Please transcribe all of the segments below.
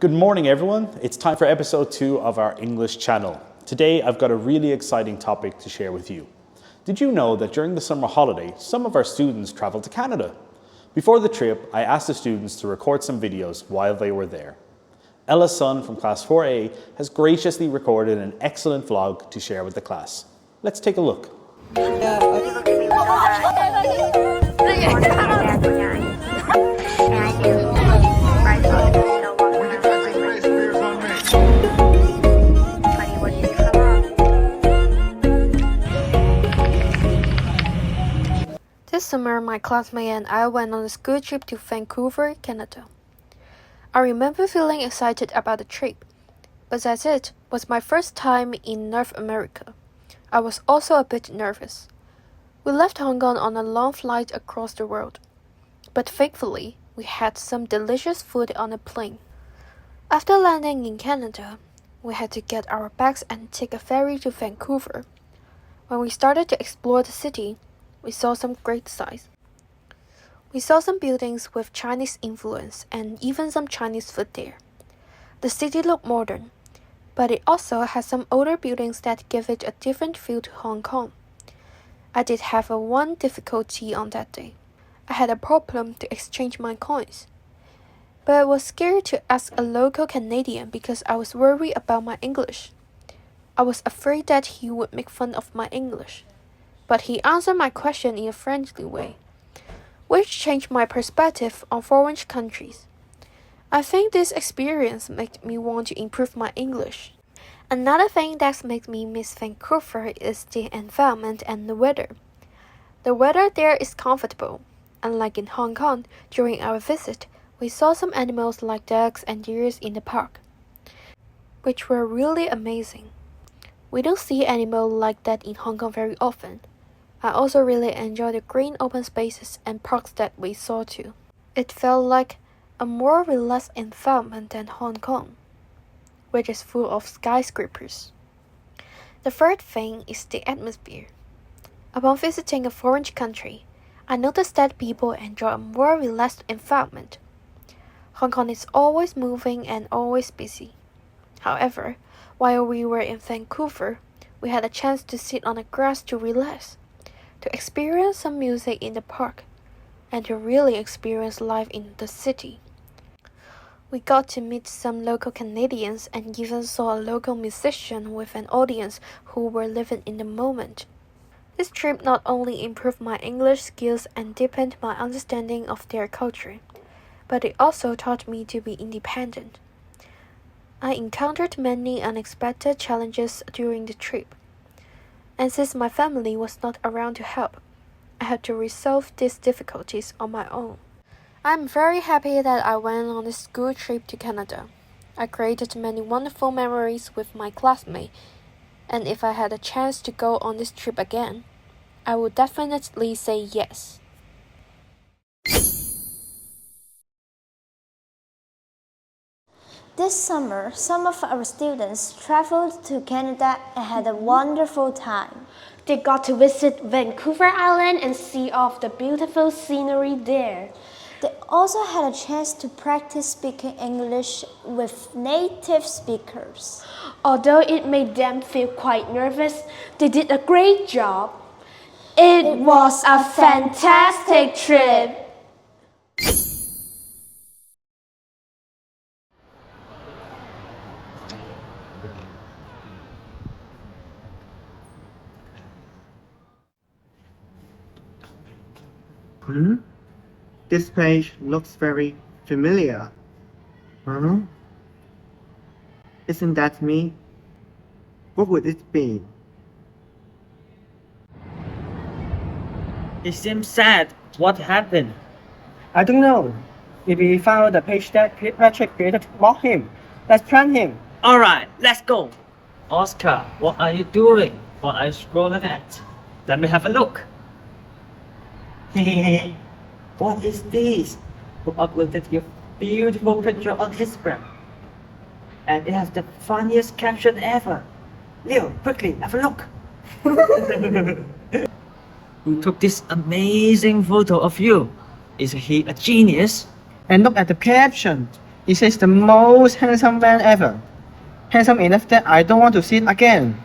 Good morning, everyone. It's time for episode 2 of our English channel. Today, I've got a really exciting topic to share with you. Did you know that during the summer holiday, some of our students traveled to Canada? Before the trip, I asked the students to record some videos while they were there. Ella's son from class 4A has graciously recorded an excellent vlog to share with the class. Let's take a look. This summer, my classmate and I went on a school trip to Vancouver, Canada. I remember feeling excited about the trip, but as it was my first time in North America, I was also a bit nervous. We left Hong Kong on a long flight across the world, but thankfully, we had some delicious food on the plane. After landing in Canada, we had to get our bags and take a ferry to Vancouver. When we started to explore the city, we saw some great sights. We saw some buildings with Chinese influence and even some Chinese food there. The city looked modern, but it also has some older buildings that give it a different feel to Hong Kong. I did have one difficulty on that day. I had a problem to exchange my coins, but I was scared to ask a local Canadian because I was worried about my English. I was afraid that he would make fun of my English. But he answered my question in a friendly way, which changed my perspective on foreign countries. I think this experience made me want to improve my English. Another thing that makes me miss Vancouver is the environment and the weather. The weather there is comfortable. Unlike in Hong Kong, during our visit, we saw some animals like ducks and deer in the park, which were really amazing. We don't see animals like that in Hong Kong very often. I also really enjoyed the green open spaces and parks that we saw too. It felt like a more relaxed environment than Hong Kong, which is full of skyscrapers. The third thing is the atmosphere. Upon visiting a foreign country, I noticed that people enjoy a more relaxed environment. Hong Kong is always moving and always busy. However, while we were in Vancouver, we had a chance to sit on the grass to relax, to experience some music in the park, and to really experience life in the city. We got to meet some local Canadians and even saw a local musician with an audience who were living in the moment. This trip not only improved my English skills and deepened my understanding of their culture, but it also taught me to be independent. I encountered many unexpected challenges during the trip. And since my family was not around to help, I had to resolve these difficulties on my own. I'm very happy that I went on this school trip to Canada. I created many wonderful memories with my classmates, and if I had a chance to go on this trip again, I would definitely say yes. This summer, some of our students traveled to Canada and had a wonderful time. They got to visit Vancouver Island and see all the beautiful scenery there. They also had a chance to practice speaking English with native speakers. Although it made them feel quite nervous, they did a great job. It was a fantastic trip. This page looks very familiar. Isn't that me? What would it be? It seems sad. What happened? I don't know. Maybe he found the page that Patrick created to mock him. Let's prank him. Alright, let's go. Oscar, what are you doing? What are you scrolling at? Let me have a look. What is this? Who uploaded your beautiful picture on Instagram? And it has the funniest caption ever. Leo, quickly, have a look. Who took this amazing photo of you? Is he a genius? And look at the caption. He says the most handsome man ever. Handsome enough that I don't want to see it again.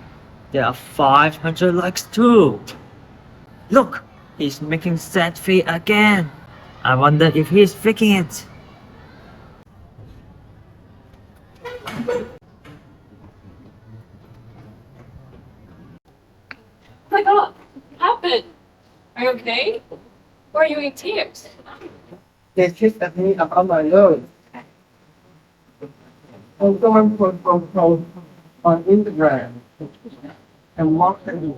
There are 500 likes too. Look, he's making sad face again. I wonder if he's faking it. My God, what happened? Are you okay? Or are you in tears? They kissed at me about my nose. I'm going for on Instagram and mocked at me.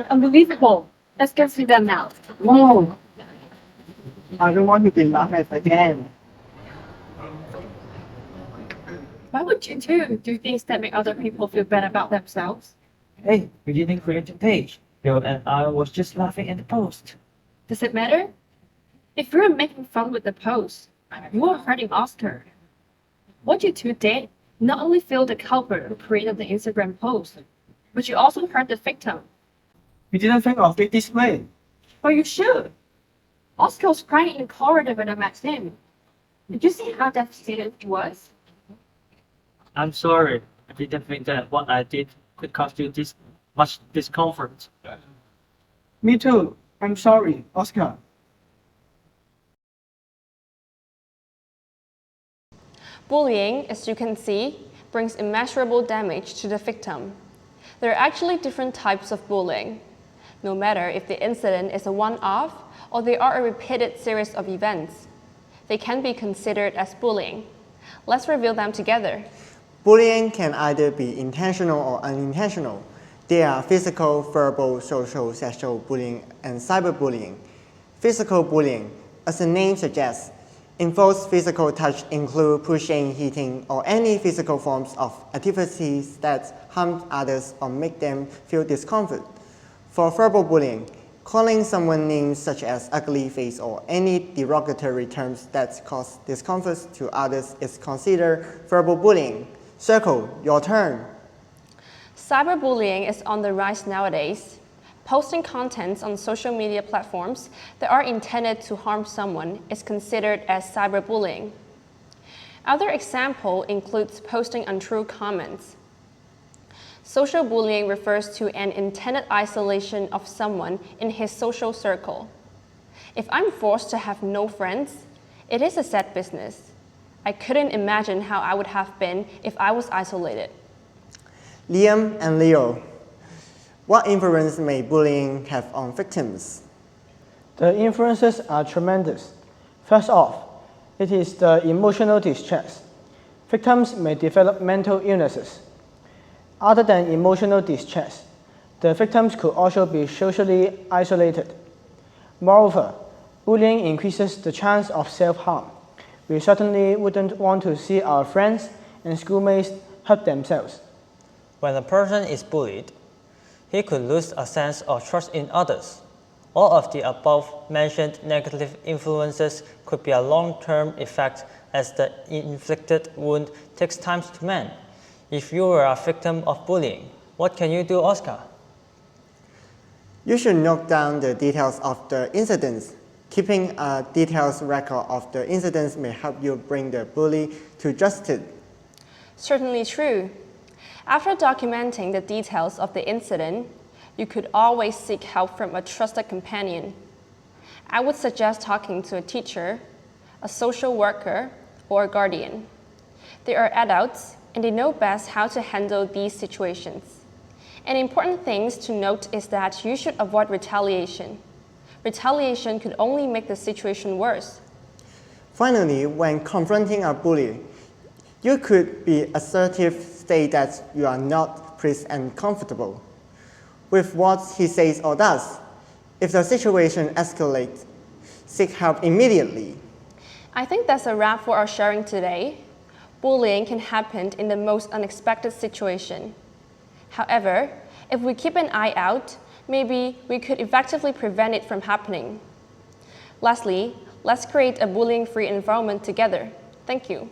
Unbelievable. Let's go see them now. No, I don't want to be laughed at again. Why would you do things that make other people feel bad about themselves? Hey, we didn't create a page. Bill and I was just laughing at the post. Does it matter? If you're making fun with the post, you are hurting Oscar. What you two did not only feel the culprit who created the Instagram post, but you also hurt the victim. We didn't think of it this way. Or you should. Oscar was crying in the corridor when I met him. Did you see how devastated he was? I'm sorry. I didn't think that what I did could cause you this much discomfort. Me too. I'm sorry, Oscar. Bullying, as you can see, brings immeasurable damage to the victim. There are actually different types of bullying. No matter if the incident is a one-off or they are a repeated series of events, they can be considered as bullying. Let's review them together. Bullying can either be intentional or unintentional. There are physical, verbal, social, sexual bullying, and cyberbullying. Physical bullying, as the name suggests, involves physical touch include pushing, hitting, or any physical forms of activities that harm others or make them feel discomfort. For verbal bullying, calling someone names such as ugly face or any derogatory terms that cause discomfort to others is considered verbal bullying. Circle, your turn. Cyberbullying is on the rise nowadays. Posting contents on social media platforms that are intended to harm someone is considered as cyberbullying. Other example includes posting untrue comments. Social bullying refers to an intended isolation of someone in his social circle. If I'm forced to have no friends, it is a sad business. I couldn't imagine how I would have been if I was isolated. Liam and Leo, what influence may bullying have on victims? The influences are tremendous. First off, it is the emotional distress. Victims may develop mental illnesses. Other than emotional distress, the victims could also be socially isolated. Moreover, bullying increases the chance of self-harm. We certainly wouldn't want to see our friends and schoolmates hurt themselves. When a person is bullied, he could lose a sense of trust in others. All of the above-mentioned negative influences could be a long-term effect as the inflicted wound takes time to mend. If you were a victim of bullying, what can you do, Oscar? You should note down the details of the incidents. Keeping a detailed record of the incidents may help you bring the bully to justice. Certainly true. After documenting the details of the incident, you could always seek help from a trusted companion. I would suggest talking to a teacher, a social worker, or a guardian. They are adults and they know best how to handle these situations. An important thing to note is that you should avoid retaliation. Retaliation could only make the situation worse. Finally, when confronting a bully, you could be assertive, state that you are not pleased and comfortable with what he says or does. If the situation escalates, seek help immediately. I think that's a wrap for our sharing today. Bullying can happen in the most unexpected situation. However, if we keep an eye out, maybe we could effectively prevent it from happening. Lastly, let's create a bullying-free environment together. Thank you.